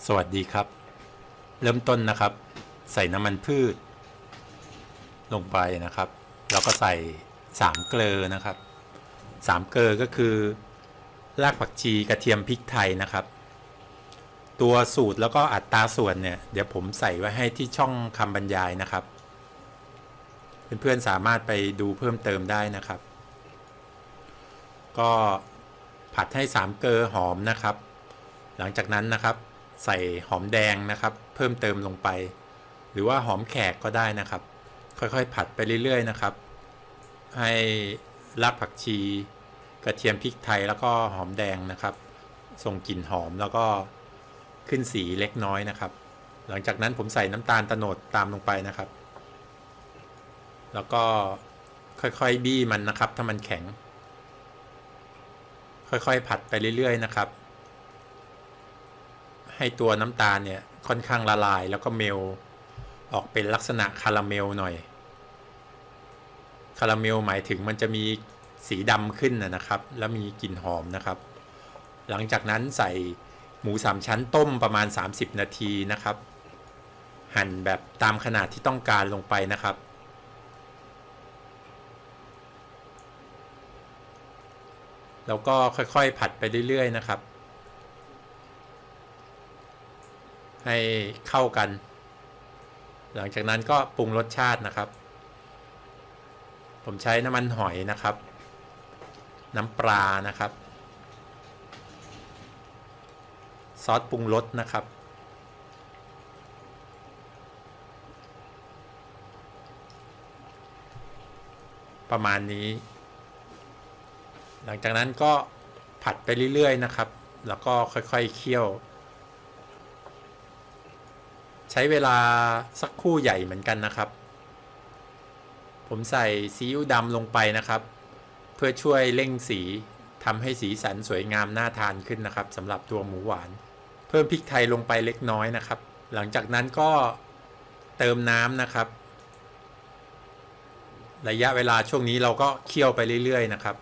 สวัสดีครับเริ่มต้นนะครับใส่น้ำมันพืชลงไปนะครับแล้วก็ใส่3เกลือนะครับ3เกลือก็คือรากผักชีกระเทียมพริกไทยนะครับตัวสูตรแล้วก็อัตราส่วนเนี่ยเดี๋ยวผมใส่ไว้ให้ที่ช่องคำบรรยายนะครับเพื่อนๆสามารถไปดูเพิ่มเติมได้นะครับก็ผัดให้3เกลือหอมนะครับหลังจากนั้นนะครับใส่หอมแดงนะครับเพิ่มเติมลงไปหรือว่าหอมแขกก็ได้นะครับค่อยๆผัดไปเรื่อยๆนะครับให้รากผักชีกระเทียมพริกไทยแล้วก็หอมแดงนะครับส่งกลิ่นหอมแล้วก็ขึ้นสีเล็กน้อยนะครับหลังจากนั้นผมใส่น้ำตาลโตนดตามลงไปนะครับแล้วก็ค่อยๆบี้มันนะครับถ้ามันแข็งค่อยๆผัดไปเรื่อยๆนะครับให้ตัวน้ำตาลเนี่ยค่อนข้างละลายแล้วก็เมลออกเป็นลักษณะคาราเมลหน่อยคาราเมลหมายถึงมันจะมีสีดำขึ้นนะครับแล้วมีกลิ่นหอมนะครับหลังจากนั้นใส่หมู3ชั้นต้มประมาณ30นาทีนะครับหั่นแบบตามขนาดที่ต้องการลงไปนะครับแล้วก็ค่อยๆผัดไปเรื่อยๆนะครับให้เข้ากันหลังจากนั้นก็ปรุงรสชาตินะครับผมใช้น้ำมันหอยนะครับน้ำปลานะครับซอสปรุงรสนะครับประมาณนี้หลังจากนั้นก็ผัดไปเรื่อยๆนะครับแล้วก็ค่อยๆเคี่ยวใช้เวลาสักครู่ใหญ่เหมือนกันนะครับผมใส่ซีอิ๊วดำลงไปนะครับเพื่อช่วยเร่งสีทำให้สีสันสวยงามน่าทานขึ้นนะครับสำหรับตัวหมูหวานเพิ่มพริกไทยลงไปเล็กน้อยนะครับหลังจากนั้นก็เติมน้ำนะครับระยะเวลาช่วงนี้เราก็เคี่ยวไปเรื่อยๆนะครับ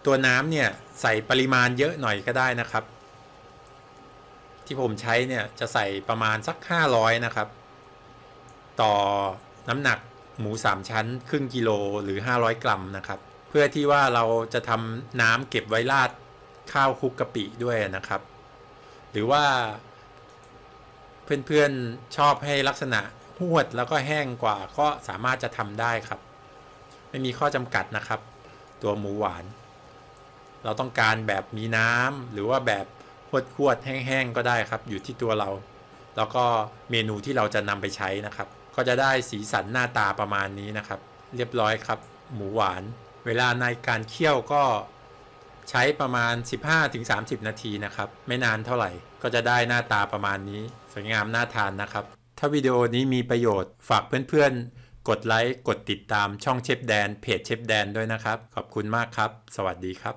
ตัวน้ำเนี่ยใส่ปริมาณเยอะหน่อยก็ได้นะครับที่ผมใช้เนี่ยจะใส่ประมาณสัก500นะครับต่อน้ำหนักหมู3ชั้นครึ่งกิโลหรือ500กรัมนะครับเพื่อที่ว่าเราจะทำน้ำเก็บไว้ราดข้าวคลุกกะปิด้วยนะครับหรือว่าเพื่อนๆชอบให้ลักษณะหวดแล้วก็แห้งกว่าก็สามารถจะทำได้ครับไม่มีข้อจำกัดนะครับตัวหมูหวานเราต้องการแบบมีน้ำหรือว่าแบบขวดแห้งๆก็ได้ครับอยู่ที่ตัวเราแล้วก็เมนูที่เราจะนำไปใช้นะครับก็จะได้สีสันหน้าตาประมาณนี้นะครับเรียบร้อยครับหมูหวานเวลาในการเคี่ยวก็ใช้ประมาณ 15-30 นาทีนะครับไม่นานเท่าไหร่ก็จะได้หน้าตาประมาณนี้สวยงามน่าทานนะครับถ้าวิดีโอนี้มีประโยชน์ฝากเพื่อนๆกดไลค์กดติดตามช่องเชฟแดนเพจเชฟแดนด้วยนะครับขอบคุณมากครับสวัสดีครับ